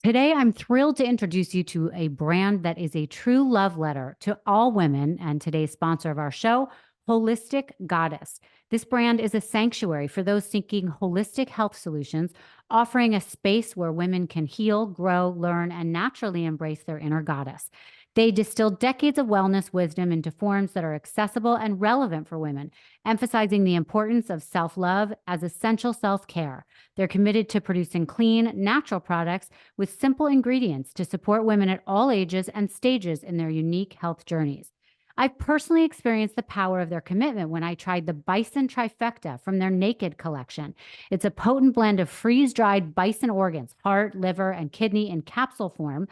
Today, I'm thrilled to introduce you to a brand that is a true love letter to all women, and today's sponsor of our show, Holistic Goddess. This brand is a sanctuary for those seeking holistic health solutions, offering a space where women can heal, grow, learn, and naturally embrace their inner goddess. They distill decades of wellness wisdom into forms that are accessible and relevant for women, emphasizing the importance of self-love as essential self-care. They're committed to producing clean, natural products with simple ingredients to support women at all ages and stages in their unique health journeys. I've personally experienced the power of their commitment when I tried the Bison Trifecta from their Naked collection. It's a potent blend of freeze-dried bison organs, heart, liver, and kidney in capsule form.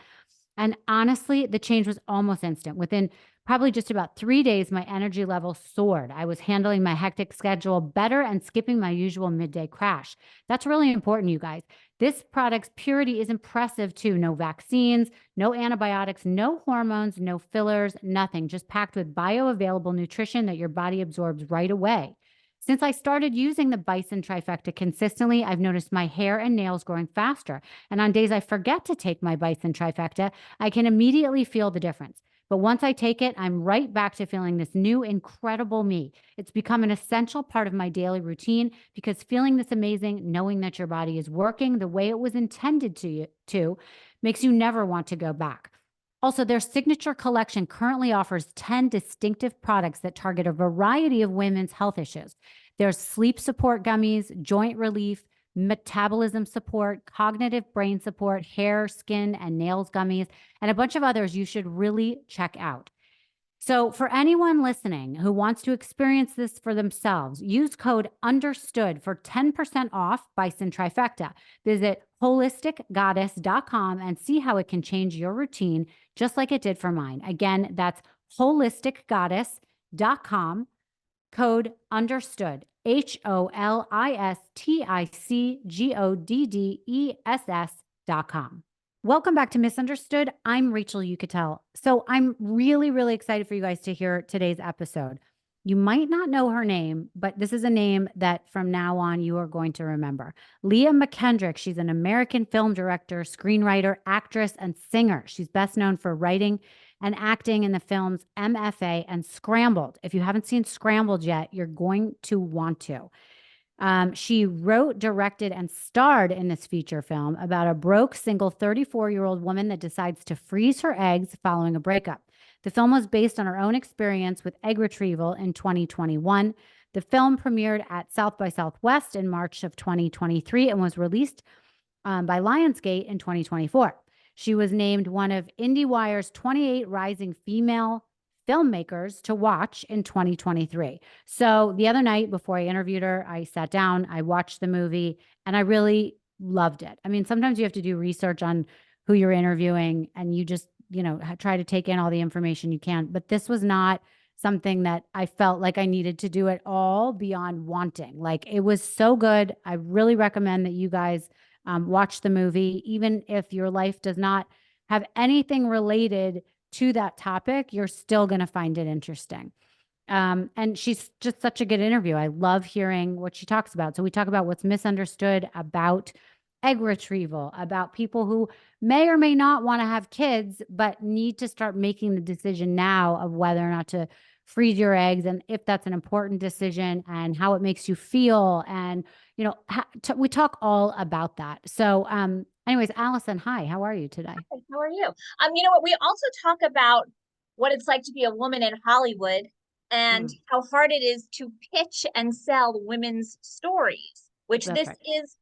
And honestly, the change was almost instant. Within probably just about 3 days, my energy level soared. I was handling my hectic schedule better and skipping my usual midday crash. That's really important, you guys. This product's purity is impressive too. No vaccines, no antibiotics, no hormones, no fillers, nothing. Just packed with bioavailable nutrition that your body absorbs right away. Since I started using the Bison Trifecta consistently, I've noticed my hair and nails growing faster. And on days I forget to take my Bison Trifecta, I can immediately feel the difference. But once I take it, I'm right back to feeling this new, incredible me. It's become an essential part of my daily routine because feeling this amazing, knowing that your body is working the way it was intended to makes you never want to go back. Also, their signature collection currently offers 10 distinctive products that target a variety of women's health issues. There's sleep support gummies, joint relief, metabolism support, cognitive brain support, hair, skin, and nails gummies, and a bunch of others you should really check out. So for anyone listening who wants to experience this for themselves, use code UNDERSTOOD for 10% off Bison Trifecta. Visit holisticgoddess.com and see how it can change your routine just like it did for mine. Again, that's holisticgoddess.com, code UNDERSTOOD, HOLISTICGODDESS.com. Welcome back to Misunderstood. I'm Rachel Yucatel. So I'm really, really excited for you guys to hear today's episode. You might not know her name, but this is a name that from now on you are going to remember. Leah McKendrick's. She's an American film director, screenwriter, actress, and singer. She's best known for writing and acting in the films MFA and Scrambled. If you haven't seen Scrambled yet, you're going to want to. She wrote, directed, and starred in this feature film about a broke, single 34-year-old woman that decides to freeze her eggs following a breakup. The film was based on her own experience with egg retrieval in 2021. The film premiered at South by Southwest in March of 2023 and was released by Lionsgate in 2024. She was named one of Indiewire's 28 Rising Female Filmmakers to watch in 2023. So the other night before I interviewed her, I sat down, I watched the movie, and I really loved it. I mean, sometimes you have to do research on who you're interviewing and you just, try to take in all the information you can. But this was not something that I felt like I needed to do at all beyond wanting. Like, it was so good. I really recommend that you guys watch the movie, even if your life does not have anything related to that topic, you're still going to find it interesting. And she's just such a good interview. I love hearing what she talks about. So we talk about what's misunderstood about egg retrieval, about people who may or may not want to have kids, but need to start making the decision now of whether or not to freeze your eggs, and if that's an important decision, and how it makes you feel. And, we talk all about that. So, anyways, Alison, hi, how are you today? Hi, how are you? You know what? We also talk about what it's like to be a woman in Hollywood and how hard it is to pitch and sell women's stories, which That's this right. is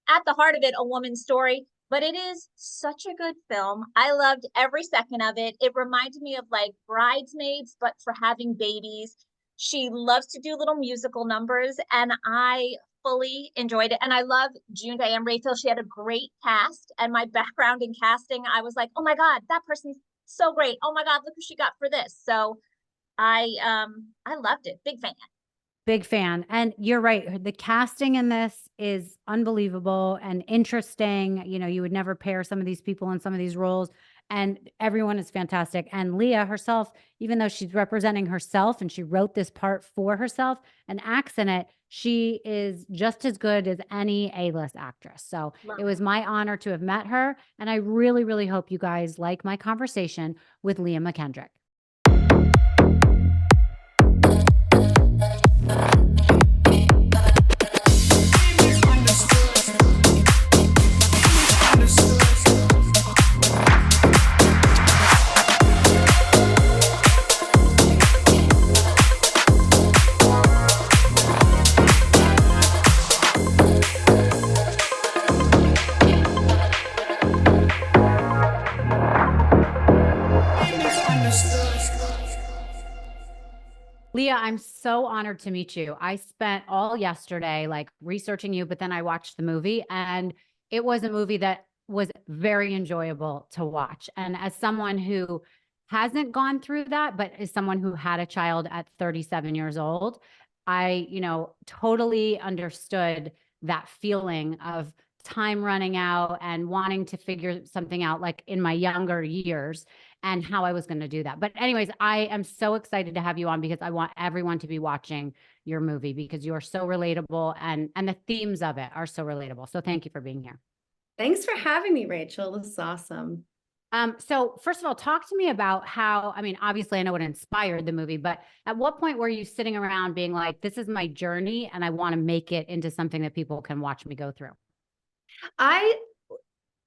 at the heart of it, a woman's story, but it is such a good film. I loved every second of it. It reminded me of like Bridesmaids, but for having babies. She loves to do little musical numbers, and I fully enjoyed it. And I love June Diane Raphael. She had a great cast, and my background in casting, I was like, oh my God, that person's so great. Oh my God, look who she got for this. So I loved it. Big fan. Big fan. And you're right. The casting in this is unbelievable and interesting. You would never pair some of these people in some of these roles. and everyone is fantastic. And Leah herself, even though she's representing herself and she wrote this part for herself and acts in it, she is just as good as any A-list actress. So Love it was my honor to have met her. And I really, really hope you guys like my conversation with Leah McKendrick. Leah, I'm so honored to meet you. I spent all yesterday like researching you, but then I watched the movie, and it was a movie that was very enjoyable to watch. And as someone who hasn't gone through that, but is someone who had a child at 37 years old, I, totally understood that feeling of time running out and wanting to figure something out like in my younger years and how I was going to do that. But anyways, I am so excited to have you on because I want everyone to be watching your movie because you are so relatable and the themes of it are so relatable. So thank you for being here. Thanks for having me, Rachel. This is awesome. So first of all, talk to me about how, I mean, obviously I know what inspired the movie, but at what point were you sitting around being like, this is my journey and I want to make it into something that people can watch me go through? I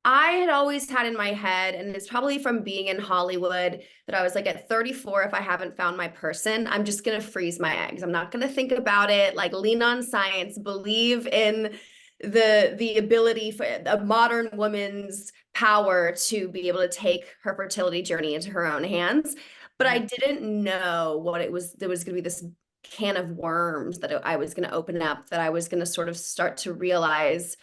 had always had in my head, and it's probably from being in Hollywood, that I was like, at 34, if I haven't found my person, I'm just going to freeze my eggs. I'm not going to think about it, like lean on science, believe in the ability for a modern woman's power to be able to take her fertility journey into her own hands. But I didn't know what it was. There was going to be this can of worms that I was going to open up, that I was going to sort of start to realize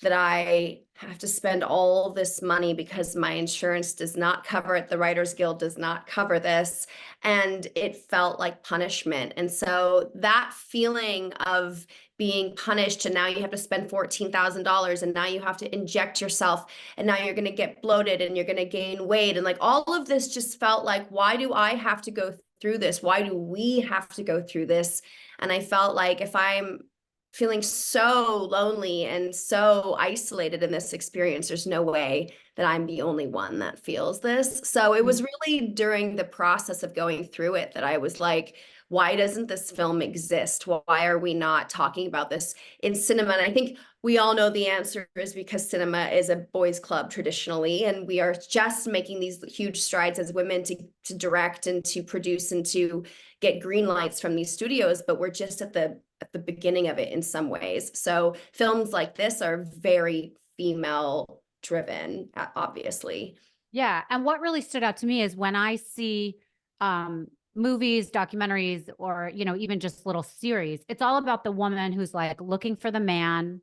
that I have to spend all this money because my insurance does not cover it. The Writers Guild does not cover this. And it felt like punishment. And so that feeling of being punished, and now you have to spend $14,000, and now you have to inject yourself, and now you're going to get bloated and you're going to gain weight. And like all of this just felt like, why do I have to go through this? Why do we have to go through this? And I felt like if I'm feeling so lonely and so isolated in this experience, there's no way that I'm the only one that feels this. So it was really during the process of going through it that I was like, why doesn't this film exist? Why are we not talking about this in cinema? And I think we all know the answer is because cinema is a boys' club traditionally, and we are just making these huge strides as women to direct and to produce and to get green lights from these studios, but we're just at the beginning of it in some ways. So films like this are very female driven, obviously. Yeah. And what really stood out to me is when I see movies, documentaries, or, even just little series, it's all about the woman who's like looking for the man.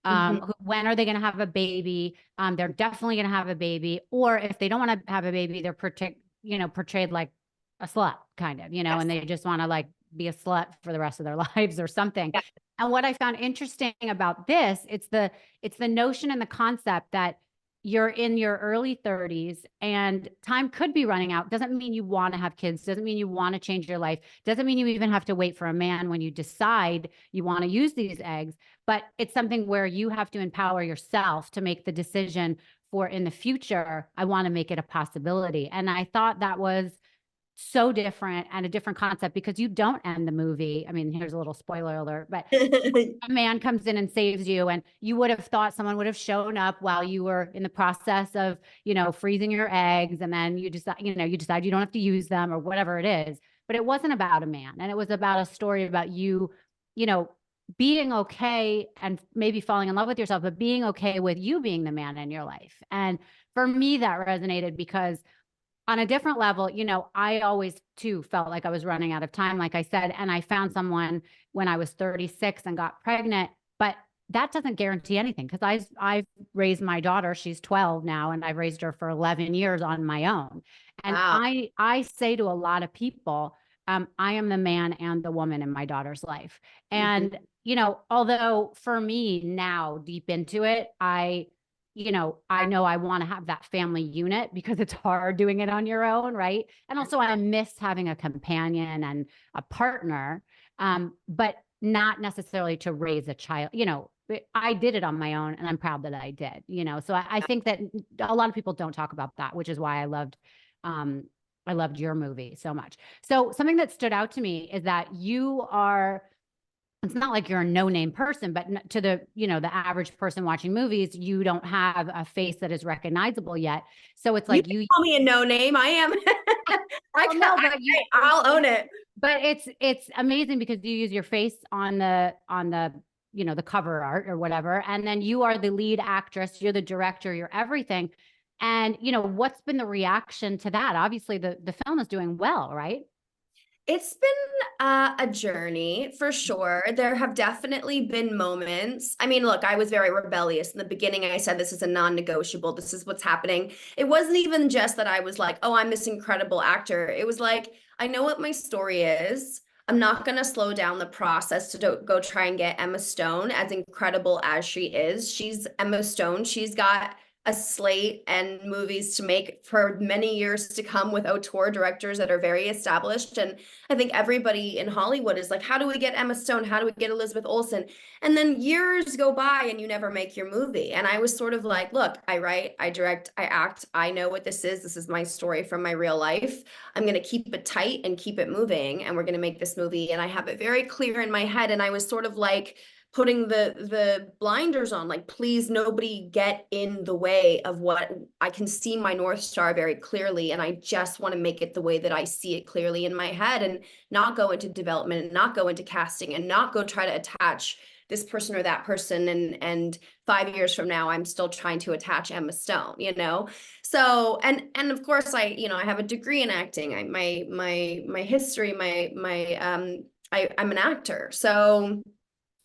When are they going to have a baby? They're definitely going to have a baby. Or if they don't want to have a baby, they're portrayed like a slut kind of, Yes. and they just want to like be a slut for the rest of their lives or something. Yes. And what I found interesting about this, it's the notion and the concept that you're in your early 30s and time could be running out. Doesn't mean you want to have kids. Doesn't mean you want to change your life. Doesn't mean you even have to wait for a man when you decide you want to use these eggs. But it's something where you have to empower yourself to make the decision for in the future, I want to make it a possibility. And I thought that was so different and a different concept because you don't end the movie. I mean, here's a little spoiler alert, but a man comes in and saves you, and you would have thought someone would have shown up while you were in the process of, freezing your eggs, and then you decide you don't have to use them or whatever it is. But it wasn't about a man, and it was about a story about you, being okay and maybe falling in love with yourself, but being okay with you being the man in your life. And for me, that resonated because on a different level, I always too felt like I was running out of time, like I said, and I found someone when I was 36 and got pregnant, but that doesn't guarantee anything because I've raised my daughter. She's 12 now, and I've raised her for 11 years on my own. And Wow. I say to a lot of people, I am the man and the woman in my daughter's life. And, although for me now deep into it, I I know I want to have that family unit because it's hard doing it on your own, right? And also I miss having a companion and a partner, but not necessarily to raise a child. I did it on my own and I'm proud that I did, so I think that a lot of people don't talk about that, which is why I loved your movie so much. So something that stood out to me is that it's not like you're a no-name person, but to the average person watching movies, you don't have a face that is recognizable yet. So it's like you call me a no-name. I am. I'll own it. But it's amazing because you use your face on the the cover art or whatever, and then you are the lead actress, you're the director, you're everything. And what's been the reaction to that? Obviously, the film is doing well, right? It's been a journey for sure. There have definitely been moments. I mean, look, I was very rebellious in the beginning. I said, this is a non-negotiable. This is what's happening. It wasn't even just that I was like, oh, I'm this incredible actor. It was like, I know what my story is. I'm not going to slow down the process to go try and get Emma Stone, as incredible as she is. She's Emma Stone. She's got a slate and movies to make for many years to come with auteur directors that are very established. And I think everybody in Hollywood is like, how do we get Emma Stone? How do we get Elizabeth Olsen? And then years go by and you never make your movie. And I was sort of like, look, I write, I direct, I act. I know what this is. This is my story from my real life. I'm going to keep it tight and keep it moving. And we're going to make this movie. And I have it very clear in my head. And I was sort of like, putting the blinders on, like, please, nobody get in the way of what I can see my North Star very clearly. And I just want to make it the way that I see it clearly in my head and not go into development and not go into casting and not go try to attach this person or that person. And 5 years from now, I'm still trying to attach Emma Stone, So, and of course I have a degree in acting. My history, I'm an actor. So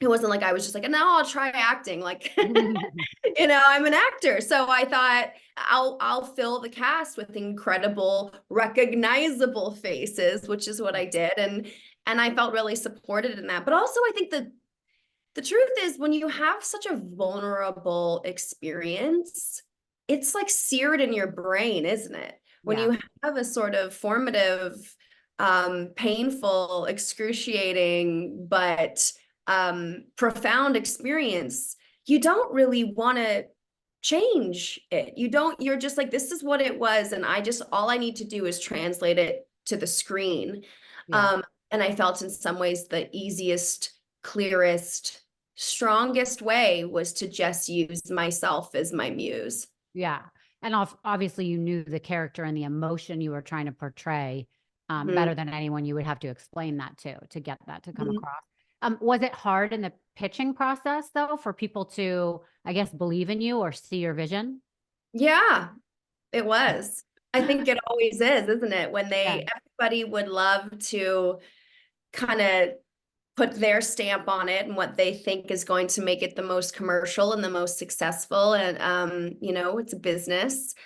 it wasn't like I was just like, no, I'll try acting. Like, I'm an actor. So I thought I'll fill the cast with incredible, recognizable faces, which is what I did. And I felt really supported in that. But also I think the truth is, when you have such a vulnerable experience, it's like seared in your brain, isn't it? When you have a sort of formative, painful, excruciating, but profound experience, you don't really want to change it. You're just like, this is what it was. And all I need to do is translate it to the screen. And I felt in some ways the easiest, clearest, strongest way was to just use myself as my muse. Yeah. And obviously you knew the character and the emotion you were trying to portray better than anyone. You would have to explain that to get that to come across. Was it hard in the pitching process, though, for people to, I guess, believe in you or see your vision? Yeah, it was. I think it always is, isn't it? When everybody would love to kind of put their stamp on it and what they think is going to make it the most commercial and the most successful. And, it's a business.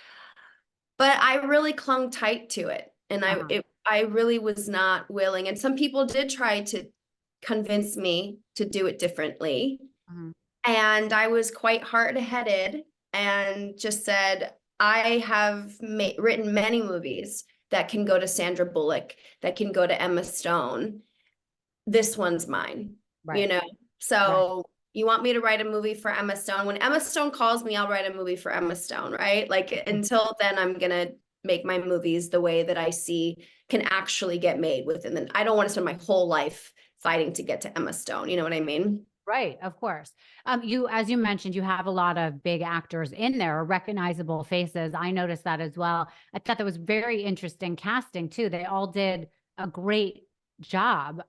But I really clung tight to it. And I really was not willing. And some people did try to convince me to do it differently. And I was quite hard-headed and just said, I have written many movies that can go to Sandra Bullock, that can go to Emma Stone. This one's mine, So you want me to write a movie for Emma Stone? When Emma Stone calls me, I'll write a movie for Emma Stone, right? Like, until then, I'm going to make my movies the way that I see can actually get made within them. I don't want to spend my whole life fighting to get to Emma Stone. You know what I mean? Right. Of course. As you mentioned, you have a lot of big actors in there, recognizable faces. I noticed that as well. I thought that was very interesting casting too. They all did a great job.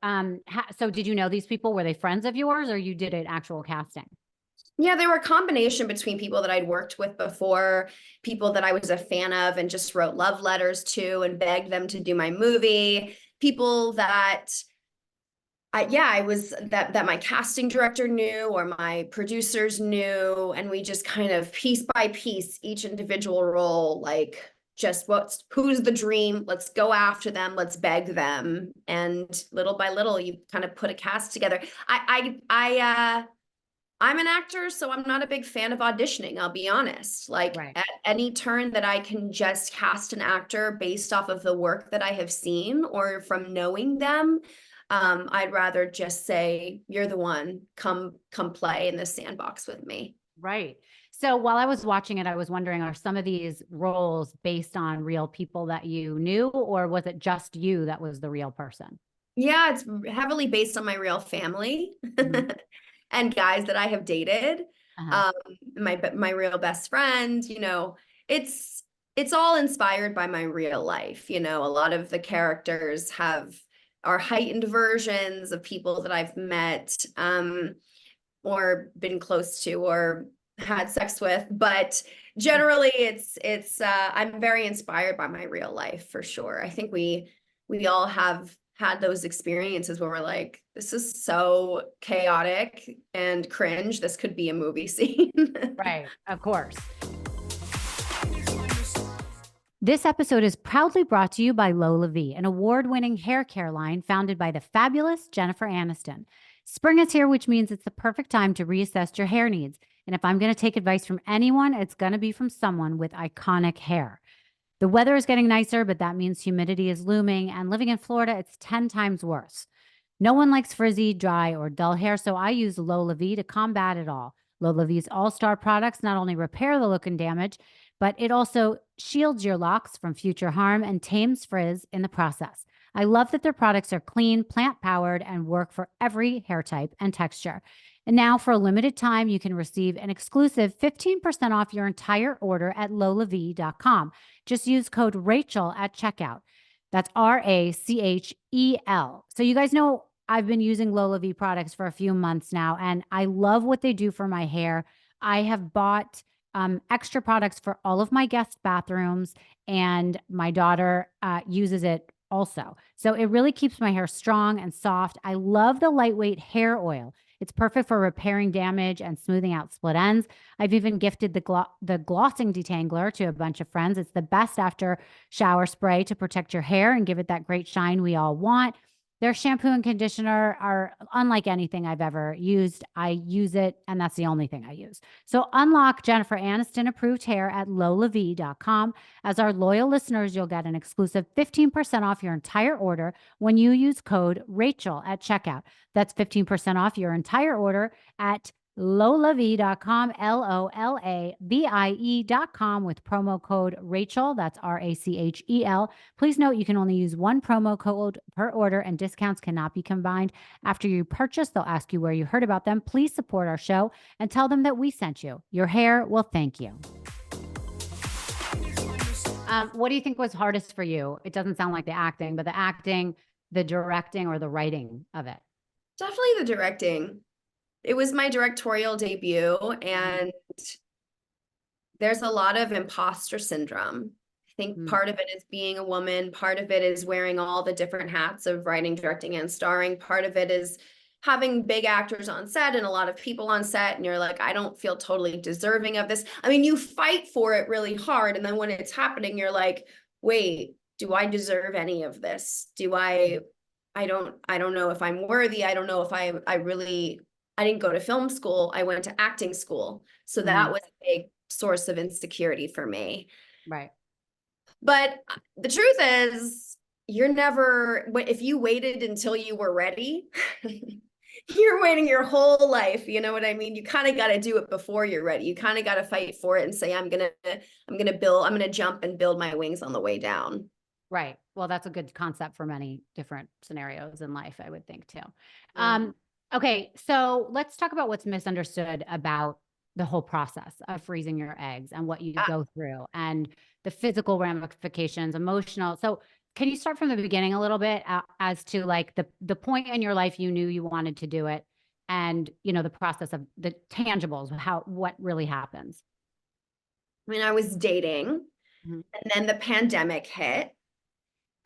So did you know these people? Were they friends of yours or you did an actual casting? Yeah, they were a combination between people that I'd worked with before, people that I was a fan of and just wrote love letters to and begged them to do my movie, people that that my casting director knew or my producers knew. And we just kind of piece by piece, each individual role, like just who's the dream? Let's go after them. Let's beg them. And little by little, you kind of put a cast together. I I'm an actor, so I'm not a big fan of auditioning, I'll be honest. Like Right. at any turn that I can just cast an actor based off of the work that I have seen or from knowing them, I'd rather just say, you're the one, come play in this sandbox with me. Right. So while I was watching it, I was wondering, are some of these roles based on real people that you knew, or was it just you that was the real person? Yeah, it's heavily based on my real family Mhm. and guys that I have dated. Uh-huh. My real best friend, you know, it's all inspired by my real life. You know, a lot of the characters are heightened versions of people that I've met, or been close to or had sex with, but generally it's I'm very inspired by my real life for sure. I think we all have had those experiences where we're like, this is so chaotic and cringe, this could be a movie scene. Right. Of course. This episode is proudly brought to you by LOLAVIE, an award-winning hair care line founded by the fabulous Jennifer Aniston. Spring is here, which means it's the perfect time to reassess your hair needs. And if I'm going to take advice from anyone, it's going to be from someone with iconic hair. The weather is getting nicer, but that means humidity is looming. And living in Florida, it's 10 times worse. No one likes frizzy, dry, or dull hair, so I use LOLAVIE to combat it all. LOLAVIE's all-star products not only repair the look and damage, but it also shields your locks from future harm and tames frizz in the process. I love that their products are clean, plant-powered, and work for every hair type and texture. And now, for a limited time, you can receive an exclusive 15% off your entire order at lolavie.com. Just use code Rachel at checkout. That's RACHEL. So you guys know I've been using LOLAVIE products for a few months now, and I love what they do for my hair. I have bought extra products for all of my guest bathrooms, and my daughter uses it also. So it really keeps my hair strong and soft. I love the lightweight hair oil. It's perfect for repairing damage and smoothing out split ends. I've even gifted the glossing detangler to a bunch of friends. It's the best after shower spray to protect your hair and give it that great shine we all want. Their shampoo and conditioner are unlike anything I've ever used. I use it, and that's the only thing I use. So unlock Jennifer Aniston approved hair at lolavie.com. As our loyal listeners, you'll get an exclusive 15% off your entire order when you use code Rachel at checkout. That's 15% off your entire order at lolavie.com, LOLAVIE.com with promo code Rachel. That's RACHEL. Please note you can only use one promo code per order and discounts cannot be combined. After you purchase, they'll ask you where you heard about them. Please support our show and tell them that we sent you. Your hair will thank you. What do you think was hardest for you? It doesn't sound like the acting, but the acting, the directing, or the writing of it? Definitely the directing. It was my directorial debut, and there's a lot of imposter syndrome. I think part of it is being a woman. Part of it is wearing all the different hats of writing, directing, and starring. Part of it is having big actors on set and a lot of people on set, and you're like, I don't feel totally deserving of this. I mean, you fight for it really hard, and then when it's happening, you're like, wait, do I deserve any of this? I don't know if I'm worthy. I don't know if I didn't go to film school. I went to acting school. So that was a big source of insecurity for me. Right. But the truth is, if you waited until you were ready, you're waiting your whole life. You know what I mean? You kind of got to do it before you're ready. You kind of got to fight for it and say, I'm going to jump and build my wings on the way down. Right. Well, that's a good concept for many different scenarios in life, I would think too. Okay, so let's talk about what's misunderstood about the whole process of freezing your eggs and what you go through and the physical ramifications, emotional. So can you start from the beginning a little bit as to like the point in your life you knew you wanted to do it, and the process of the tangibles, what really happens? I mean, I was dating, and then the pandemic hit.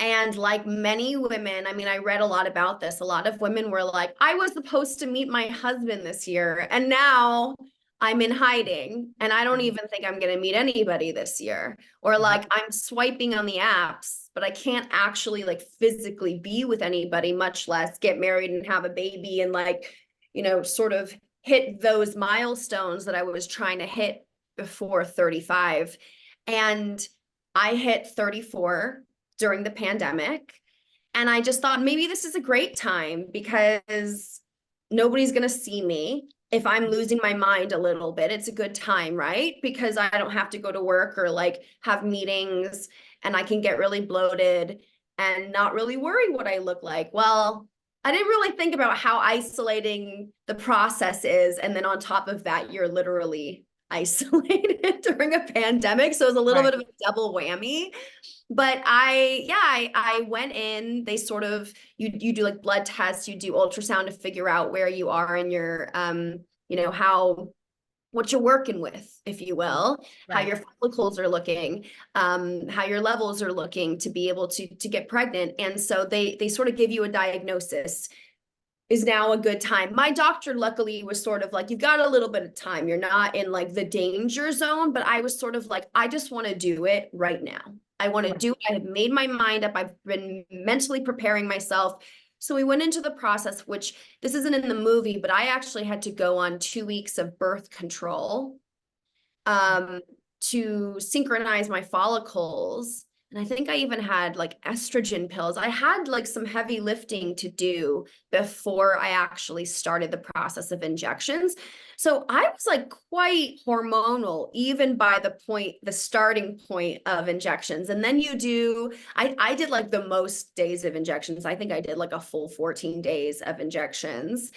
And like many women, I mean, I read a lot about this. A lot of women were like, I was supposed to meet my husband this year, and now I'm in hiding, and I don't even think I'm going to meet anybody this year. Or like, I'm swiping on the apps, but I can't actually like physically be with anybody, much less get married and have a baby and like, sort of hit those milestones that I was trying to hit before 35. And I hit 34 during the pandemic. And I just thought maybe this is a great time because nobody's going to see me. If I'm losing my mind a little bit, it's a good time, right? Because I don't have to go to work or like have meetings, and I can get really bloated and not really worry what I look like. Well, I didn't really think about how isolating the process is. And then on top of that, you're literally isolated during a pandemic. So it was a little bit of a double whammy. But I went in, they sort of, you do like blood tests, you do ultrasound to figure out where you are in your, what you're working with, if you will, how your follicles are looking, how your levels are looking to be able to get pregnant. And so they sort of give you a diagnosis. Is now a good time. My doctor luckily was sort of like, you've got a little bit of time. You're not in like the danger zone, but I was sort of like, I just want to do it right now. I want to do it. I have made my mind up. I've been mentally preparing myself. So we went into the process, which this isn't in the movie, but I actually had to go on 2 weeks of birth control to synchronize my follicles. And I think I even had like estrogen pills. I had like some heavy lifting to do before I actually started the process of injections. So I was like quite hormonal, even by the starting point of injections. And then I did like the most days of injections. I think I did like a full 14 days of injections.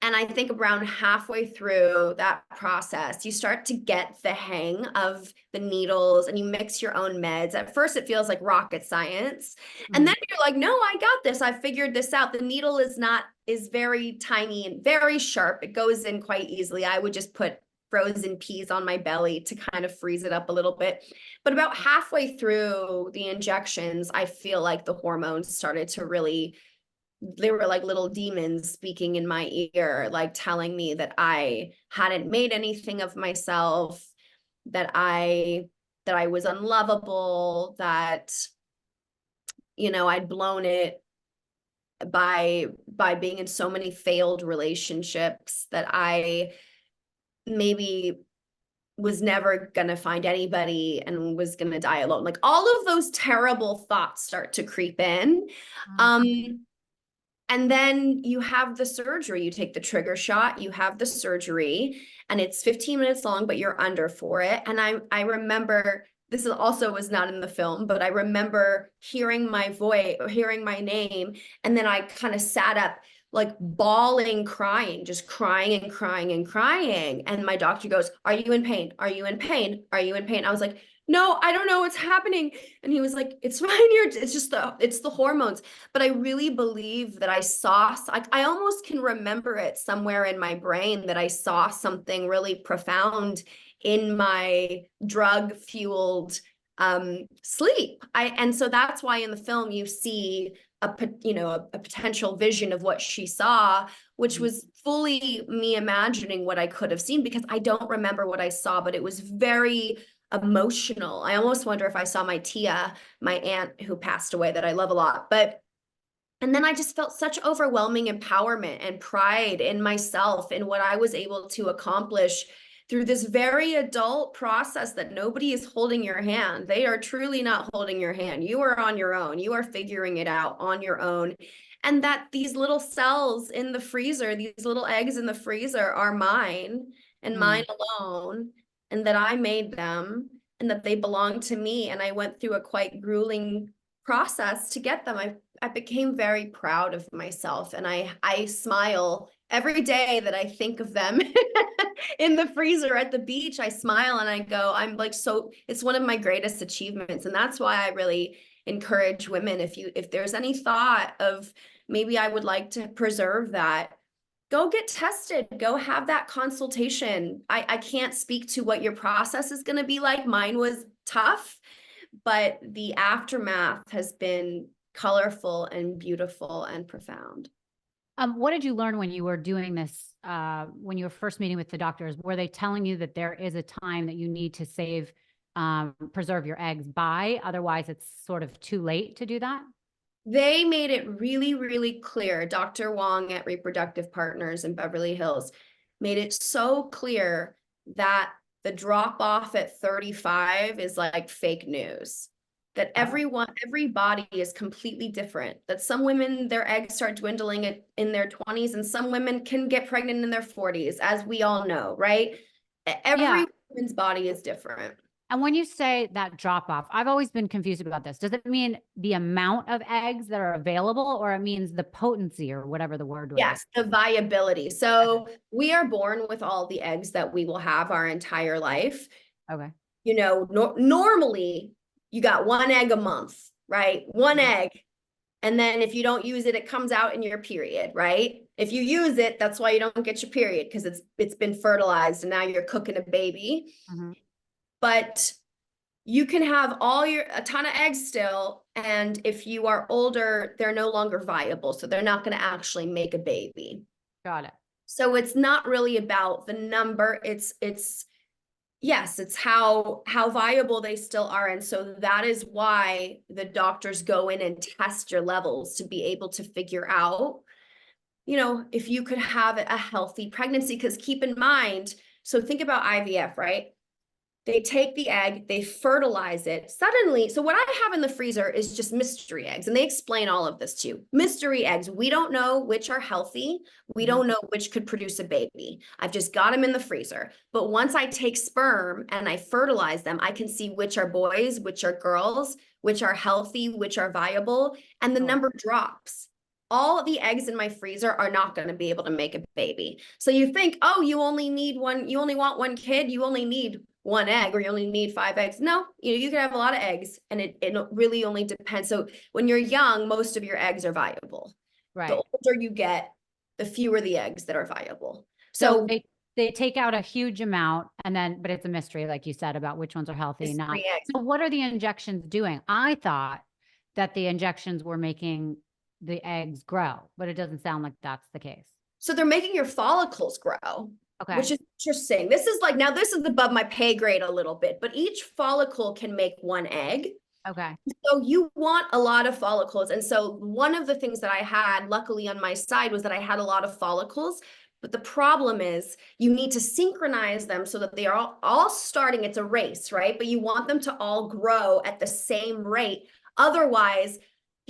And I think around halfway through that process, you start to get the hang of the needles and you mix your own meds. At first, it feels like rocket science. And then you're like, no, I got this. I figured this out. The needle is very tiny and very sharp. It goes in quite easily. I would just put frozen peas on my belly to kind of freeze it up a little bit. But about halfway through the injections, I feel like the hormones started to really, they were like little demons speaking in my ear, like telling me that I hadn't made anything of myself, that I was unlovable, that, I'd blown it by being in so many failed relationships, that I maybe was never going to find anybody and was going to die alone. Like all of those terrible thoughts start to creep in. And then you have the surgery, you take the trigger shot, you have the surgery, and it's 15 minutes long, but you're under for it. And I remember, this was not in the film, but I remember hearing my voice, hearing my name. And then I kind of sat up like bawling, crying, just crying and crying and crying. And my doctor goes, "Are you in pain? Are you in pain? Are you in pain?" I was like, "No, I don't know what's happening." And he was like, "It's fine. It's the hormones." But I really believe that I almost can remember it somewhere in my brain that I saw something really profound in my drug-fueled sleep. And so that's why in the film you see a potential vision of what she saw, which was fully me imagining what I could have seen, because I don't remember what I saw, but it was very emotional. I almost wonder if I saw my tia, my aunt who passed away, that I love a lot. And then I just felt such overwhelming empowerment and pride in myself and what I was able to accomplish through this very adult process that nobody is holding your hand. They are truly not holding your hand. You are on your own. You are figuring it out on your own. And that these little cells in the freezer, these little eggs in the freezer are mine and mine alone, and that I made them and that they belong to me. And I went through a quite grueling process to get them. I became very proud of myself, and I smile every day that I think of them in the freezer at the beach. I smile and I go, I'm like, so it's one of my greatest achievements. And that's why I really encourage women, if there's any thought of maybe I would like to preserve that, go get tested, go have that consultation. I can't speak to what your process is going to be like. Mine was tough, but the aftermath has been colorful and beautiful and profound. What did you learn when you were doing this, when you were first meeting with the doctors? Were they telling you that there is a time that you need to preserve your eggs by, otherwise it's sort of too late to do that? They made it really, really clear. Dr. Wong at Reproductive Partners in Beverly Hills made it so clear that the drop off at 35 is like fake news. That every body is completely different. That some women, their eggs start dwindling in their 20s, and some women can get pregnant in their 40s, as we all know, right? Every woman's body is different. And when you say that drop off, I've always been confused about this. Does it mean the amount of eggs that are available, or it means the potency, or whatever the word was? Yes, the viability. So we are born with all the eggs that we will have our entire life. Okay. You know, normally you got one egg a month, right? One egg. And then if you don't use it, it comes out in your period, right? If you use it, that's why you don't get your period, because it's been fertilized and now you're cooking a baby. But you can have a ton of eggs still, and if you are older, they're no longer viable, so they're not going to actually make a baby. Got it. So it's not really about the number. It's how viable they still are. And so that is why the doctors go in and test your levels to be able to figure out, you know, if you could have a healthy pregnancy. Because keep in mind, so think about IVF, right? They take the egg, they fertilize it suddenly. So what I have in the freezer is just mystery eggs. And they explain all of this to you. Mystery eggs. We don't know which are healthy. We don't know which could produce a baby. I've just got them in the freezer. But once I take sperm and I fertilize them, I can see which are boys, which are girls, which are healthy, which are viable. And the number drops. All the eggs in my freezer are not going to be able to make a baby. So you think, oh, you only want one kid. You only need one egg, or you only need 5 eggs. No, you can have a lot of eggs, and it really only depends. So when you're young, most of your eggs are viable. Right. The older you get, the fewer the eggs that are viable. So they take out a huge amount, and then, but it's a mystery, like you said, about which ones are healthy and not. So what are the injections doing? I thought that the injections were making the eggs grow, but it doesn't sound like that's the case. So they're making your follicles grow. Okay. Which is interesting. This is above my pay grade a little bit, but each follicle can make one egg. Okay. So you want a lot of follicles. And so one of the things that I had, luckily on my side, was that I had a lot of follicles. But the problem is you need to synchronize them so that they are all starting. It's a race, right? But you want them to all grow at the same rate. Otherwise,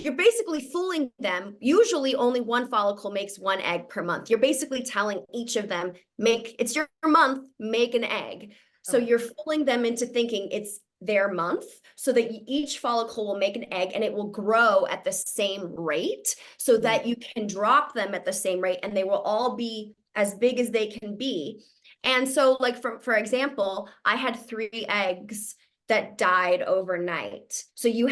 you're basically fooling them. Usually only one follicle makes one egg per month. You're basically telling each of them, it's your month, make an egg. So you're fooling them into thinking it's their month, so that each follicle will make an egg and it will grow at the same rate, so that you can drop them at the same rate and they will all be as big as they can be. And so, like, for example, I had 3 eggs that died overnight. So you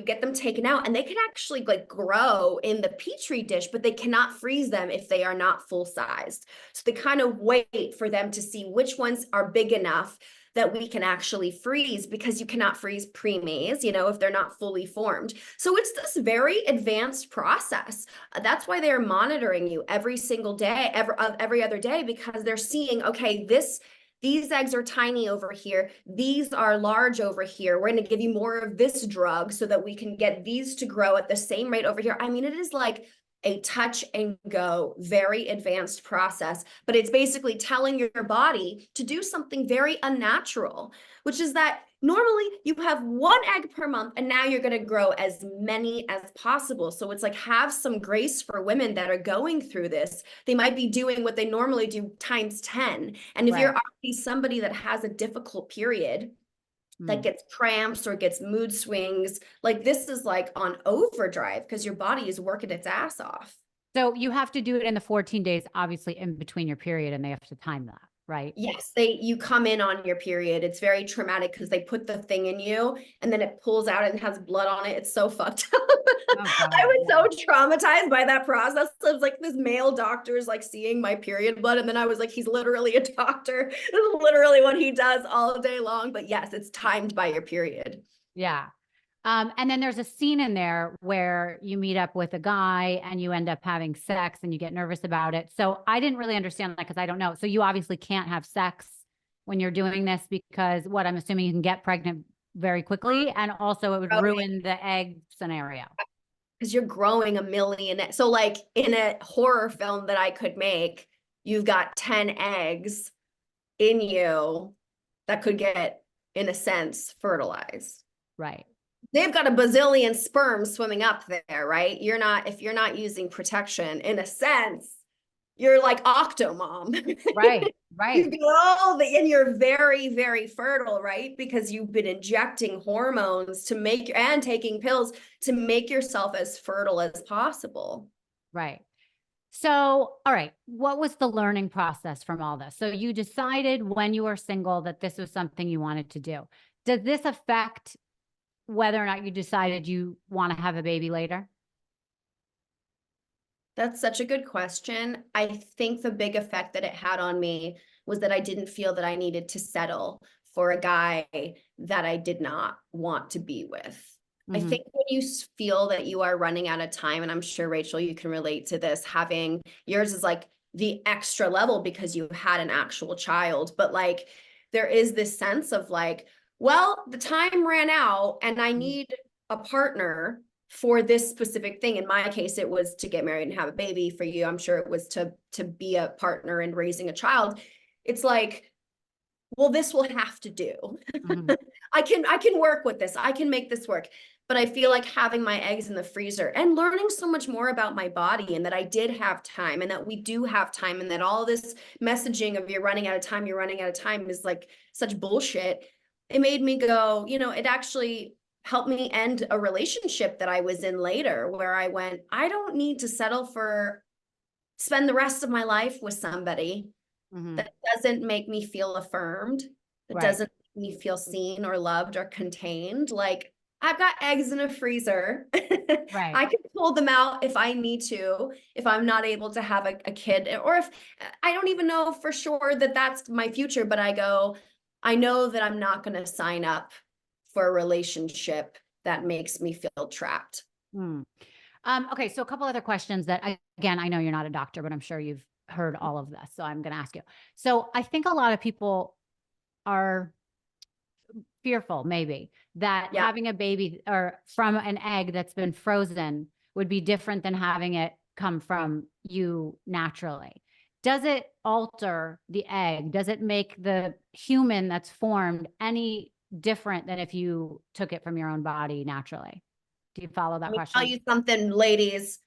get them taken out, and they can actually like grow in the Petri dish, but they cannot freeze them if they are not full sized. So they kind of wait for them to see which ones are big enough that we can actually freeze, because you cannot freeze preemies, if they're not fully formed. So it's this very advanced process. That's why they're monitoring you every single day, every other day, because they're seeing, okay, these eggs are tiny over here. These are large over here. We're going to give you more of this drug so that we can get these to grow at the same rate over here. I mean, it is like a touch and go, very advanced process, but it's basically telling your body to do something very unnatural, which is that normally you have 1 egg per month, and now you're going to grow as many as possible. So it's like, have some grace for women that are going through this. They might be doing what they normally do times 10. And if you're already somebody that has a difficult period, that gets cramps or gets mood swings, like, this is like on overdrive, because your body is working its ass off. So you have to do it in the 14 days, obviously in between your period, and they have to time that, right? Yes, you come in on your period. It's very traumatic because they put the thing in you and then it pulls out and has blood on it. It's so fucked up. I was so traumatized by that process. It was like, this male doctor is like seeing my period blood, and then I was like, he's literally a doctor. This is literally what he does all day long. But yes, it's timed by your period. Yeah. And then there's a scene in there where you meet up with a guy and you end up having sex and you get nervous about it. So I didn't really understand that, because I don't know. So you obviously can't have sex when you're doing this, because I'm assuming you can get pregnant very quickly, and also it would ruin the egg scenario. because you're growing a million. So like in a horror film that I could make, you've got 10 eggs in you that could get, in a sense, fertilized. Right. They've got a bazillion sperm swimming up there, right? If you're not using protection, in a sense, you're like Octomom. Right. Right. You grow and you're very, very fertile, right? Because you've been injecting hormones and taking pills to make yourself as fertile as possible. Right. So, all right, what was the learning process from all this? So you decided when you were single that this was something you wanted to do. Does this affect whether or not you decided you want to have a baby later? That's such a good question. I think the big effect that it had on me was that I didn't feel that I needed to settle for a guy that I did not want to be with. I think when you feel that you are running out of time, and I'm sure, Rachel, you can relate to this, having yours is like the extra level because you had an actual child, but like there is this sense of like, well, the time ran out and I need a partner for this specific thing. In my case, it was to get married and have a baby. For you, I'm sure it was to be a partner in raising a child. It's like, well, this will have to do. I can work with this. I can make this work. But I feel like having my eggs in the freezer and learning so much more about my body, and that I did have time, and that we do have time, and that all this messaging of you're running out of time is like such bullshit. It made me go, it actually helped me end a relationship that I was in later, where I went, I don't need to settle for spend the rest of my life with somebody that doesn't make me feel affirmed, that doesn't make me feel seen or loved or contained. Like, I've got eggs in a freezer. Right. I can pull them out if I need to, if I'm not able to have a kid, or if I don't even know for sure that that's my future, but I know that I'm not going to sign up for a relationship that makes me feel trapped. Okay. So a couple other questions that again, I know you're not a doctor, but I'm sure you've heard all of this. So I'm going to ask you. So I think a lot of people are fearful maybe that having a baby or from an egg that's been frozen would be different than having it come from you naturally. Does it alter the egg? Does it make the human that's formed any different than if you took it from your own body naturally? Do you follow that question? I'll tell you something, ladies.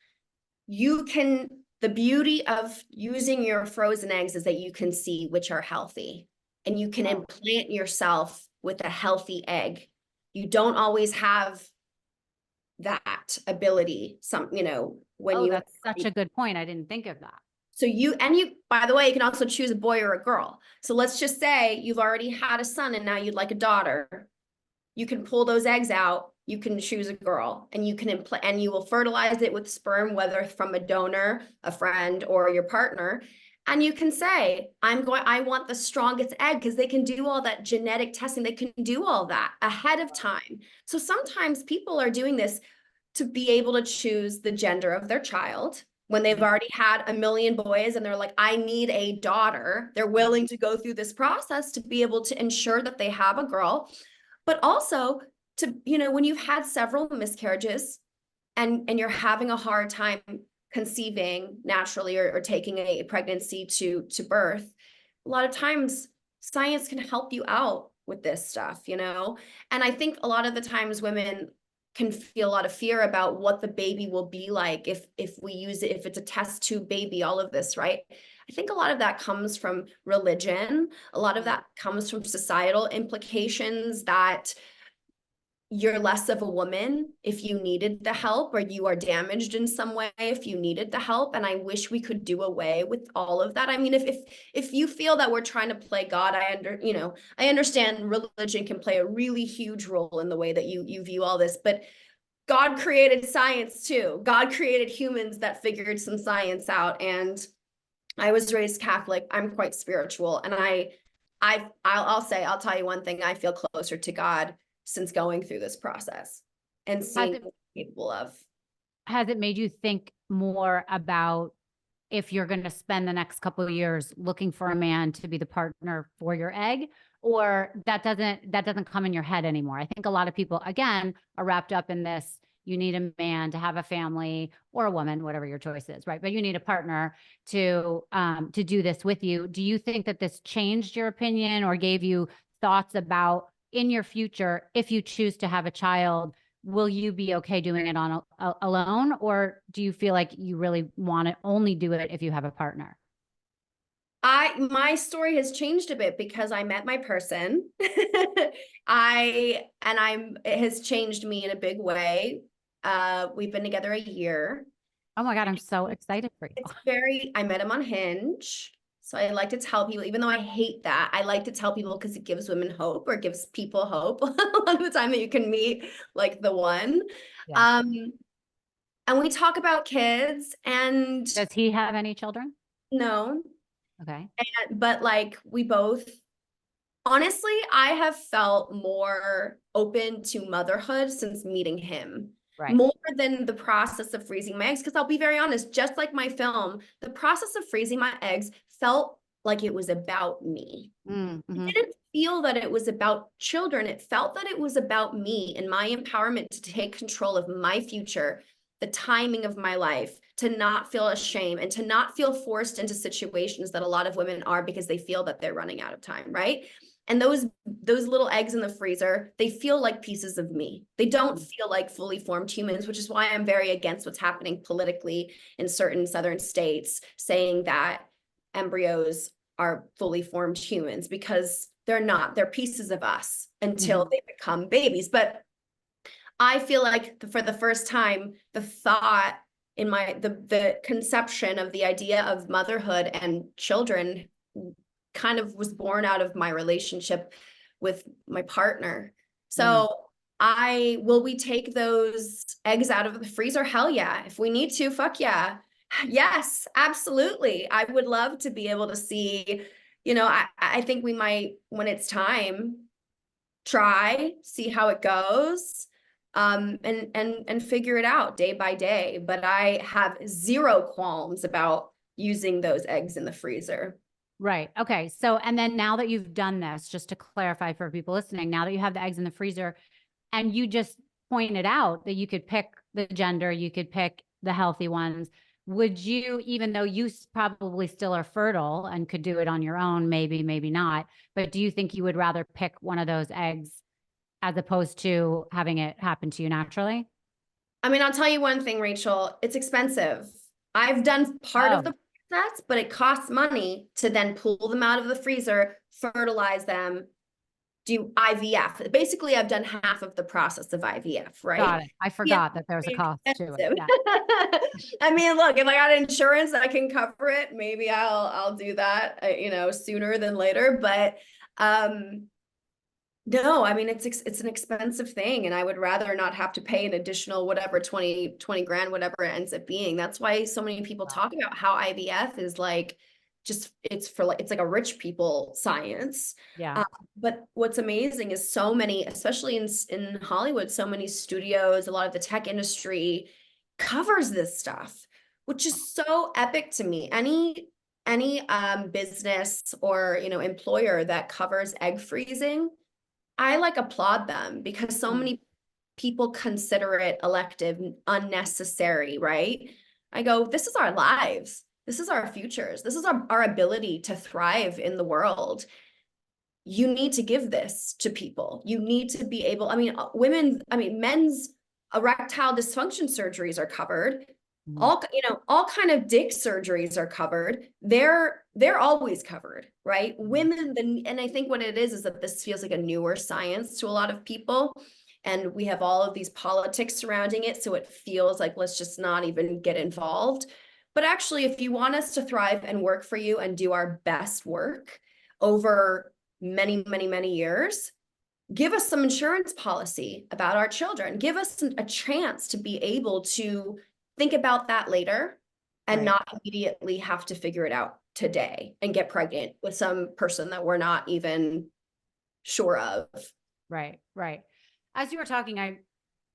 The beauty of using your frozen eggs is that you can see which are healthy, and you can implant yourself with a healthy egg. You don't always have that ability. That's such a good point. I didn't think of that. So by the way, you can also choose a boy or a girl. So let's just say you've already had a son and now you'd like a daughter. You can pull those eggs out. You can choose a girl, and you can implant, and you will fertilize it with sperm, whether from a donor, a friend, or your partner. And you can say, I want the strongest egg, because they can do all that genetic testing. They can do all that ahead of time. So sometimes people are doing this to be able to choose the gender of their child when they've already had a million boys and they're like, I need a daughter. They're willing to go through this process to be able to ensure that they have a girl, but also to, when you've had several miscarriages and you're having a hard time conceiving naturally or taking a pregnancy to birth, a lot of times science can help you out with this stuff, and I think a lot of the times women can feel a lot of fear about what the baby will be like if we use it, if it's a test tube baby, all of this, right? I think a lot of that comes from religion. A lot of that comes from societal implications, that you're less of a woman if you needed the help, or you are damaged in some way if you needed the help. And I wish we could do away with all of that. I mean, if you feel that we're trying to play God, I understand religion can play a really huge role in the way that you view all this, but God created science too. God created humans that figured some science out. And I was raised Catholic. I'm quite spiritual. And I'll tell you one thing, I feel closer to God since going through this process and seeing what we're capable of. Has it made you think more about if you're going to spend the next couple of years looking for a man to be the partner for your egg, or that doesn't come in your head anymore? I think a lot of people, again, are wrapped up in this, you need a man to have a family, or a woman, whatever your choice is, right? But you need a partner to do this with you. Do you think that this changed your opinion or gave you thoughts about in your future, if you choose to have a child, will you be okay doing it on alone? Or do you feel like you really want to only do it if you have a partner? My story has changed a bit because I met my person. It has changed me in a big way. We've been together a year. Oh my God, I'm so excited for you. I met him on Hinge. So I like to tell people, even though I hate that, I like to tell people because it gives women hope or gives people hope a lot of the time that you can meet like the one. Yeah. And we talk about kids and Does he have any children? no. Okay. But like we both, honestly, I have felt more open to motherhood since meeting him. Right. More than the process of freezing my eggs. Because I'll be very honest, just like my film, the process of freezing my eggs felt like it was about me. Mm-hmm. It didn't feel that it was about children. It felt that it was about me and my empowerment to take control of my future, the timing of my life, to not feel ashamed and to not feel forced into situations that a lot of women are because they feel that they're running out of time, right? And those little eggs in the freezer, they feel like pieces of me. They don't feel like fully formed humans, which is why I'm very against what's happening politically in certain southern states, saying that embryos are fully formed humans, because they're not. They're pieces of us until they become babies. But I feel like for the first time, the thought in the conception of the idea of motherhood and children kind of was born out of my relationship with my partner. So will we take those eggs out of the freezer? Hell yeah. If we need to, fuck yeah. Yes, absolutely. I would love to be able to see, I think we might, when it's time, see how it goes, and figure it out day by day. But I have zero qualms about using those eggs in the freezer. Right. Okay. So, and then now that you've done this, just to clarify for people listening, now that you have the eggs in the freezer and you just pointed out that you could pick the gender, you could pick the healthy ones, would you, even though you probably still are fertile and could do it on your own, maybe, maybe not, but do you think you would rather pick one of those eggs as opposed to having it happen to you naturally? I mean, I'll tell you one thing, Rachel, it's expensive. I've done part of the process, but it costs money to then pull them out of the freezer, fertilize them, do IVF. Basically, I've done half of the process of IVF, right? Got it. I forgot that there was a cost to it. Yeah. I mean, look, if I got insurance, I can cover it. Maybe I'll do that, sooner than later. But no, I mean, it's an expensive thing, and I would rather not have to pay an additional whatever 20 grand, whatever it ends up being. That's why so many people talk about how IVF is like, it's like a rich people science. Yeah. But what's amazing is so many, especially in Hollywood, so many studios, a lot of the tech industry covers this stuff, which is so epic to me. Any business or employer that covers egg freezing, I applaud them, because so many people consider it elective, unnecessary, right? I go, this is our lives. This is our futures. This is our ability to thrive in the world. You need to give this to people. You need to be able, men's erectile dysfunction surgeries are covered. All kind of dick surgeries are covered. They're always covered, right? Women, and I think what it is that this feels like a newer science to a lot of people. And we have all of these politics surrounding it. So it feels like, let's just not even get involved. But actually, if you want us to thrive and work for you and do our best work over many, many, many years, give us some insurance policy about our children. Give us a chance to be able to think about that later and not immediately have to figure it out today and get pregnant with some person that we're not even sure of. Right. As you were talking, I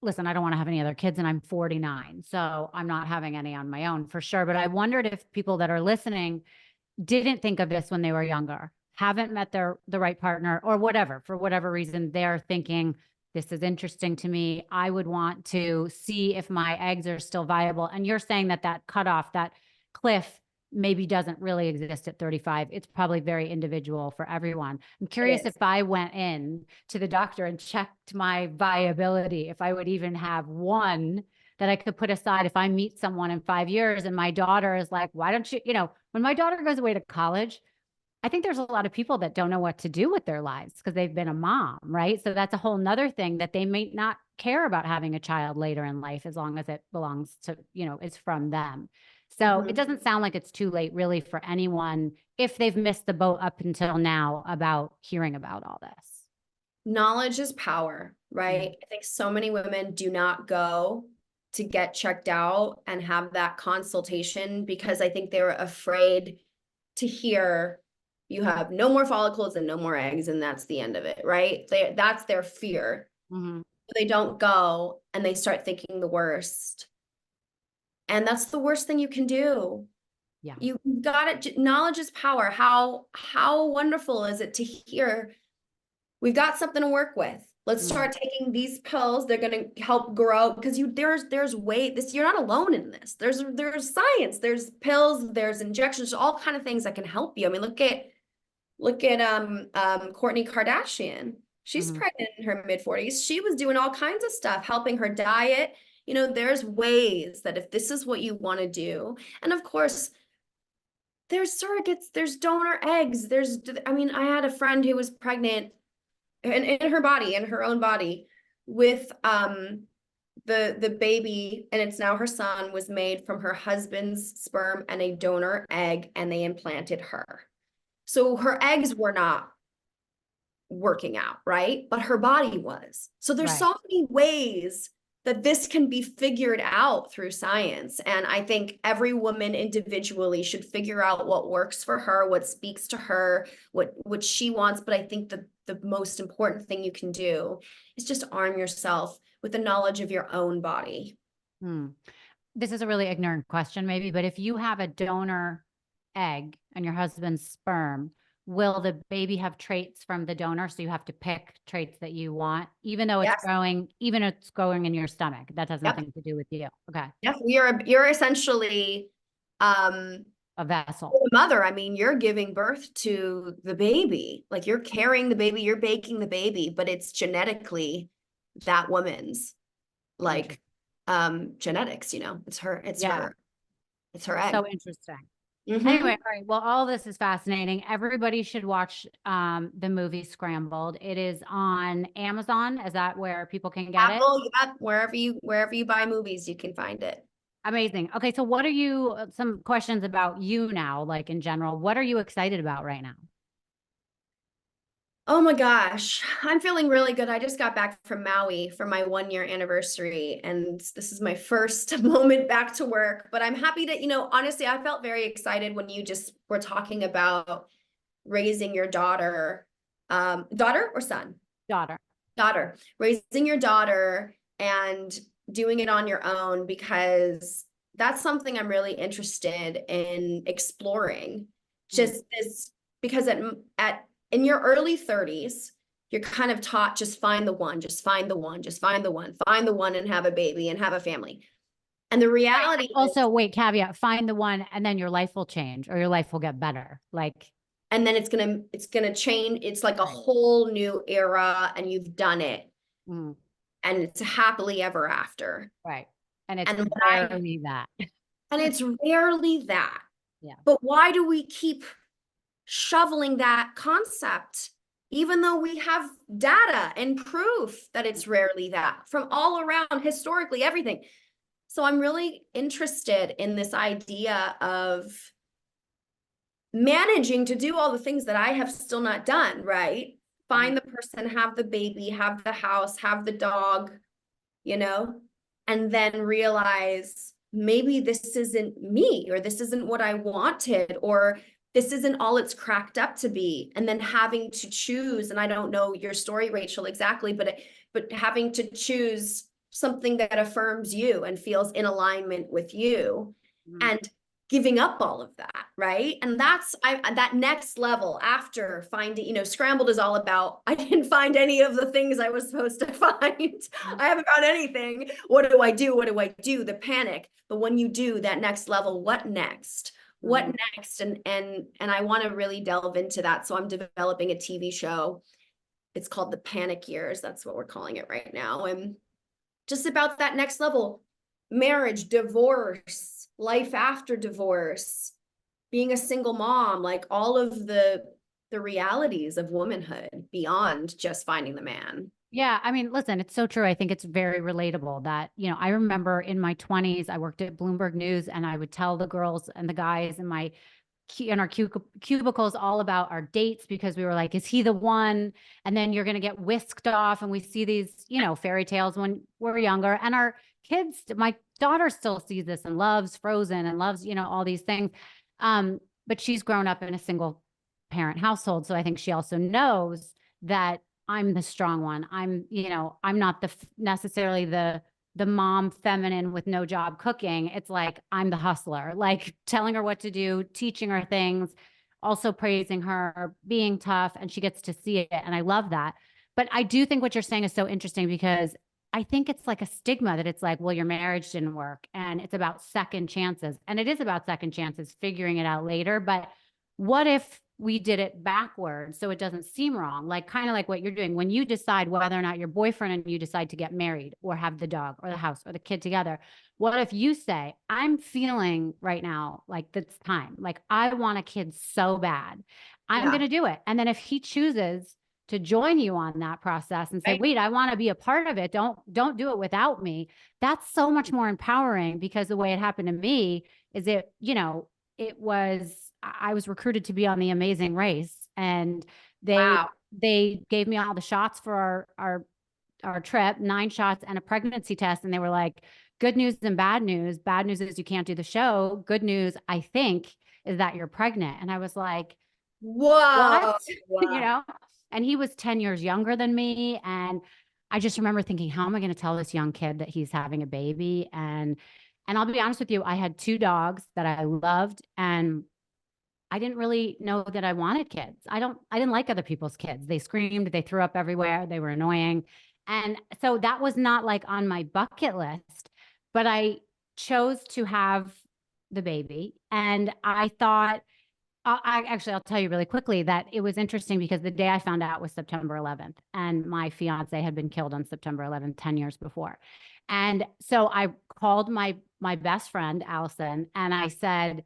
don't want to have any other kids, and I'm 49, so I'm not having any on my own for sure. But I wondered if people that are listening didn't think of this when they were younger, haven't met the right partner, or whatever, for whatever reason, they're thinking, this is interesting to me. I would want to see if my eggs are still viable. And you're saying that that cutoff, that cliff maybe doesn't really exist at 35. It's probably very individual for everyone. I'm curious if I went in to the doctor and checked my viability, if I would even have one that I could put aside if I meet someone in 5 years and my daughter is like, why don't you, when my daughter goes away to college, I think there's a lot of people that don't know what to do with their lives because they've been a mom, right? So that's a whole nother thing that they may not care about having a child later in life as long as it belongs to, it's from them. So it doesn't sound like it's too late really for anyone if they've missed the boat up until now about hearing about all this. Knowledge is power, right? I think so many women do not go to get checked out and have that consultation because I think they were afraid to hear you have no more follicles and no more eggs, and that's the end of it, right? That's their fear. They don't go and they start thinking the worst. And that's the worst thing you can do. Yeah. You got it. Knowledge is power. How wonderful is it to hear we've got something to work with. Let's start taking these pills. They're going to help grow because there's you're not alone in this. There's science, there's pills, there's injections, all kind of things that can help you. I mean, look at Kourtney Kardashian. She's pregnant in her mid-40s. She was doing all kinds of stuff, helping her diet. There's ways that if this is what you want to do, and of course, there's surrogates, there's donor eggs. I had a friend who was pregnant in her own body with the baby, and it's now her son, was made from her husband's sperm and a donor egg, and they implanted her. So her eggs were not working out, right? But her body was. So there's so many ways that this can be figured out through science. And I think every woman individually should figure out what works for her, what speaks to her, what she wants. But I think the most important thing you can do is just arm yourself with the knowledge of your own body. This is a really ignorant question maybe, but if you have a donor egg and your husband's sperm, will the baby have traits from the donor? So you have to pick traits that you want, even though it's growing in your stomach. That has nothing to do with you. Okay. Yep. You're essentially a vessel. The mother. I mean, you're giving birth to the baby. Like you're carrying the baby, you're baking the baby, but it's genetically that woman's genetics, it's her egg. So interesting. Anyway, all right. Well, all this is fascinating. Everybody should watch the movie Scrambled. It is on Amazon. Is that where people can get it? Yep. Wherever you buy movies, you can find it. Amazing. Okay, so what are some questions about you now, like in general, what are you excited about right now? Oh my gosh, I'm feeling really good. I just got back from Maui for my 1-year anniversary, and this is my first moment back to work. But I'm happy to, honestly, I felt very excited when you just were talking about raising your daughter. Daughter or son? Daughter. Raising your daughter and doing it on your own, because that's something I'm really interested in exploring. Just this, because in your early 30s, you're kind of taught just find the one, and have a baby and have a family. And the reality wait, caveat, find the one and then your life will change or your life will get better. And then it's gonna change. It's like a whole new era and you've done it. And it's happily ever after. Right. And it's rarely that. And it's rarely that. Yeah. But why do we keep shoveling that concept, even though we have data and proof that it's rarely that from all around, historically, everything? So I'm really interested in this idea of managing to do all the things that I have still not done, right? Find the person, have the baby, have the house, have the dog, and then realize maybe this isn't me, or this isn't what I wanted, or this isn't all it's cracked up to be. And then having to choose, and I don't know your story, Rachel, exactly, but having to choose something that affirms you and feels in alignment with you. And giving up all of that, right? And that's that next level after finding, you know, Scrambled is all about, I didn't find any of the things I was supposed to find. I haven't found anything. What do I do? What do I do? The panic. But when you do that next level, what next? What next? And I want to really delve into that. So I'm developing a TV show. It's called The Panic Years. That's what we're calling it right now. And just about that next level, marriage, divorce, life after divorce, being a single mom, like all of the realities of womanhood beyond just finding the man. Yeah, I mean, listen, it's so true. I think it's very relatable that, you know, I remember in my 20s, I worked at Bloomberg News, and I would tell the girls and the guys in our cubicles all about our dates, because we were like, is he the one? And then you're going to get whisked off. And we see these, you know, fairy tales when we're younger, and our kids, my daughter still sees this and loves Frozen and loves, you know, all these things. But she's grown up in a single parent household. So I think she also knows that I'm the strong one. I'm, you know, I'm not necessarily the mom feminine with no job cooking. It's like, I'm the hustler, like telling her what to do, teaching her things, also praising her, being tough, and she gets to see it. And I love that. But I do think what you're saying is so interesting, because I think it's like a stigma that it's like, well, your marriage didn't work, and it's about second chances. And it is about second chances, figuring it out later. But what if we did it backwards so it doesn't seem wrong? Like, kind of like what you're doing when you decide whether or not your boyfriend and you decide to get married or have the dog or the house or the kid together. What if you say, I'm feeling right now like it's time, like I want a kid so bad, I'm going to do it. And then if he chooses to join you on that process and say, wait, I want to be a part of it, don't do it without me, that's so much more empowering. Because the way it happened to me is it, you know, I was recruited to be on The Amazing Race, and they gave me all the shots for our trip, 9 shots and a pregnancy test. And they were like, good news and bad news. Bad news is you can't do the show. Good news, I think, is that you're pregnant. And I was like, whoa, what? You know, and he was 10 years younger than me. And I just remember thinking, how am I going to tell this young kid that he's having a baby? And I'll be honest with you, I had 2 dogs that I loved, and I didn't really know that I wanted kids. I didn't like other people's kids. They screamed, they threw up everywhere, they were annoying. And so that was not like on my bucket list, but I chose to have the baby. And I thought, I'll tell you really quickly that it was interesting, because the day I found out was September 11th, and my fiance had been killed on September 11th, 10 years before. And so I called my best friend, Alison, and I said,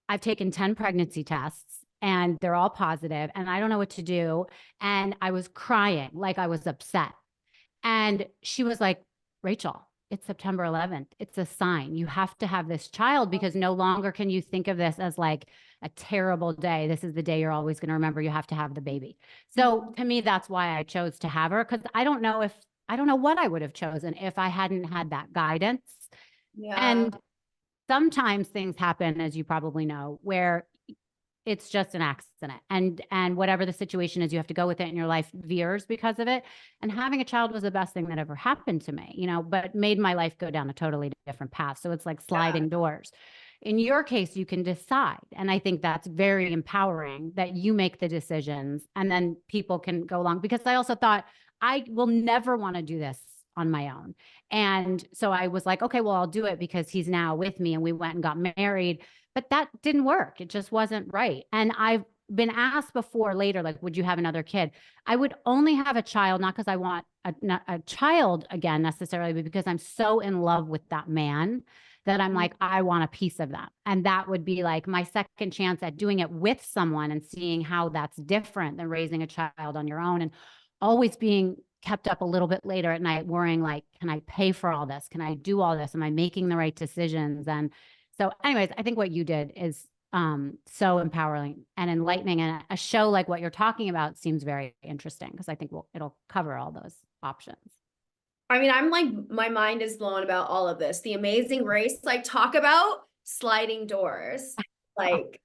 I've taken 10 pregnancy tests and they're all positive, and I don't know what to do. And I was crying, like I was upset. And she was like, Rachel, it's September 11th. It's a sign. You have to have this child, because no longer can you think of this as like a terrible day. This is the day you're always going to remember. You have to have the baby. So to me, that's why I chose to have her, because I don't know what I would have chosen if I hadn't had that guidance. Yeah. And sometimes things happen, as you probably know, where it's just an accident, and whatever the situation is, you have to go with it, and your life veers because of it. And having a child was the best thing that ever happened to me, you know, but made my life go down a totally different path. So it's like sliding doors. In your case, you can decide. And I think that's very empowering that you make the decisions, and then people can go along. Because I also thought, I will never want to do this on my own. And so I was like, okay, well, I'll do it because he's now with me, and we went and got married. But that didn't work. It just wasn't right. And I've been asked before later, like, would you have another kid? I would only have a child, not because I want a child again necessarily, but because I'm so in love with that man that I'm like, I want a piece of that. And that would be like my second chance at doing it with someone and seeing how that's different than raising a child on your own, and always being kept up a little bit later at night worrying, like, can I pay for all this? Can I do all this? Am I making the right decisions? And so anyways, I think what you did is so empowering and enlightening. And a show like what you're talking about seems very interesting, because I think it'll cover all those options. I mean, I'm like, my mind is blown about all of this. The Amazing Race, like, talk about sliding doors. Like,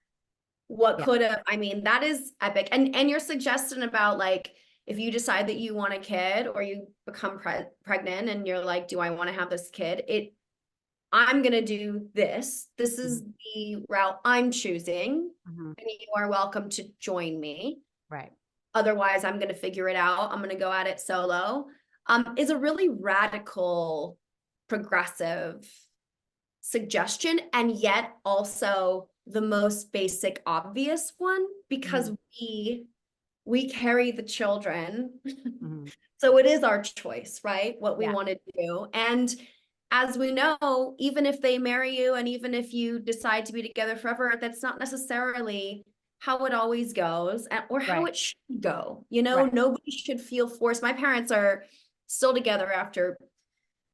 what could have, I mean, that is epic. And your suggestion about, like, if you decide that you want a kid, or you become pregnant and you're like, do I want to have this kid? I'm going to do this. This is the route I'm choosing. Mhm. And you are welcome to join me. Right. Otherwise, I'm going to figure it out. I'm going to go at it solo. Is a really radical, progressive suggestion, and yet also the most basic, obvious one, because we carry the children. Mhm. So it is our choice, right? What we Yeah. want to do. And as we know, even if they marry you and even if you decide to be together forever, that's not necessarily how it always goes or how Right. it should go. You know, Right. nobody should feel forced. My parents are still together after,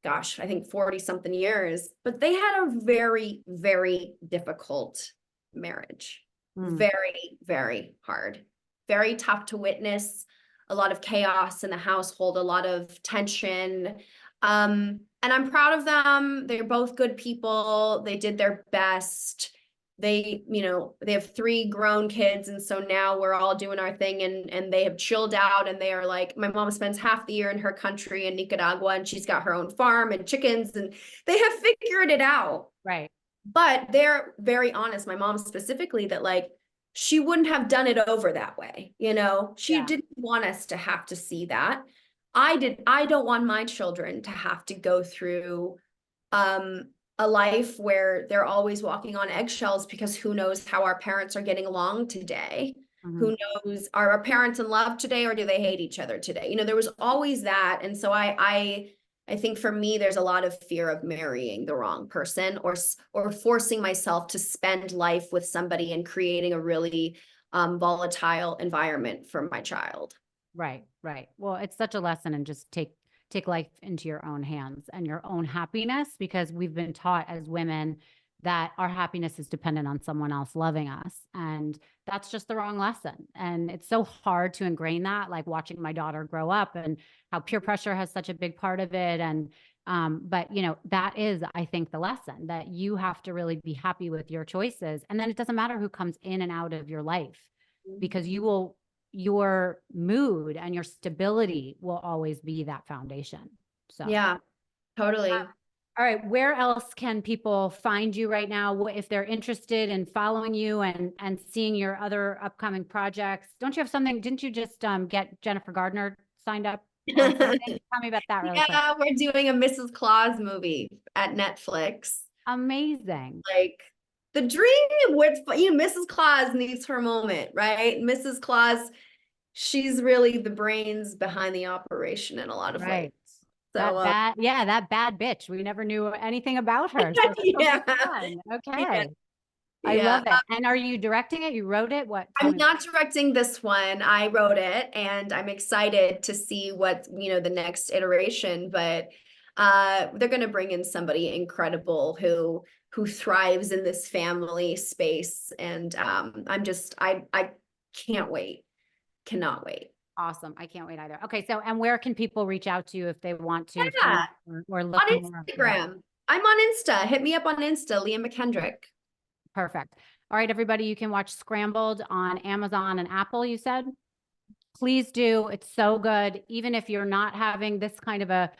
gosh, I think 40 something years, but they had a very, very difficult marriage. Mm. Very, very hard, very tough to witness, a lot of chaos in the household, a lot of tension. And I'm proud of them. They're both good people. They did their best. They, you know, they have 3 grown kids. And so now we're all doing our thing, and they have chilled out, and they are like, my mom spends half the year in her country in Nicaragua, and she's got her own farm and chickens, and they have figured it out. Right. But they're very honest, my mom specifically, that like, she wouldn't have done it over that way. You know, she didn't want us to have to see that. I don't want my children to have to go through, a life where they're always walking on eggshells, because who knows how our parents are getting along today? Mhm. Who knows, are our parents in love today, or do they hate each other today? You know, there was always that. And so I think for me, there's a lot of fear of marrying the wrong person, or forcing myself to spend life with somebody and creating a really volatile environment for my child. Right. Right. Well, it's such a lesson, and just take life into your own hands and your own happiness, because we've been taught as women that our happiness is dependent on someone else loving us. And that's just the wrong lesson. And it's so hard to ingrain that, like watching my daughter grow up, and how peer pressure has such a big part of it. And, but you know, that is, I think, the lesson, that you have to really be happy with your choices. And then it doesn't matter who comes in and out of your life, because your mood and your stability will always be that foundation. So, Yeah, totally. all right. Where else can people find you right now if they're interested in following you and seeing your other upcoming projects? Don't you have something? Didn't you just get Jennifer Garner signed up? Tell me about that really quick. Yeah, we're doing a Mrs. Claus movie at Netflix. Amazing. Like the dream with, you know, Mrs. Claus needs her moment, right? Mrs. Claus, she's really the brains behind the operation in a lot of ways. Right. So that bad bitch. We never knew anything about her. So yeah. fun. Okay. Yeah. I Yeah. love it. And are you directing it? You wrote it? What? Tell I'm me. not directing this one. I wrote it, and I'm excited to see what, you know, the next iteration, but they're going to bring in somebody incredible who thrives in this family space. And I can't wait. Cannot wait. Awesome. I can't wait either. Okay. So, and where can people reach out to you if they want to Yeah. or look On more? Instagram. I'm on Insta. Hit me up on Insta, Leah McKendrick. Perfect. All right, everybody, you can watch Scrambled on Amazon and Apple, you said? Please do. It's so good. Even if you're not having this kind of a,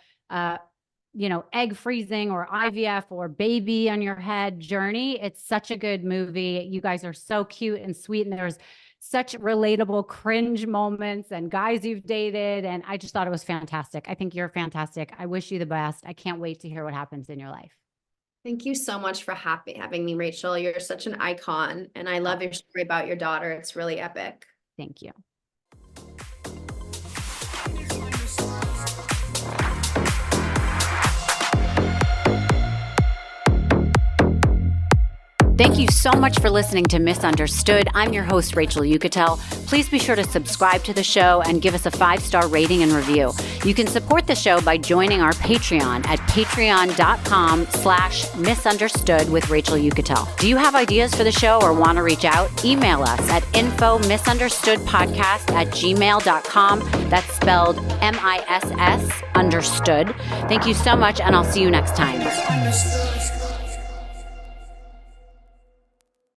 you know, egg freezing or IVF or baby on your head journey, it's such a good movie. You guys are so cute and sweet, and there's such relatable cringe moments and guys you've dated. And I just thought it was fantastic. I think you're fantastic. I wish you the best. I can't wait to hear what happens in your life. Thank you so much for having me, Rachel. You're such an icon, and I love your story about your daughter. It's really epic. Thank you. Thank you so much for listening to Misunderstood. I'm your host, Rachel Yucatel. Please be sure to subscribe to the show and give us a 5-star rating and review. You can support the show by joining our Patreon at patreon.com/misunderstood with Rachel Yucatel. Do you have ideas for the show or want to reach out? Email us at info misunderstoodpodcast@gmail.com. That's spelled MISS understood. Thank you so much, and I'll see you next time.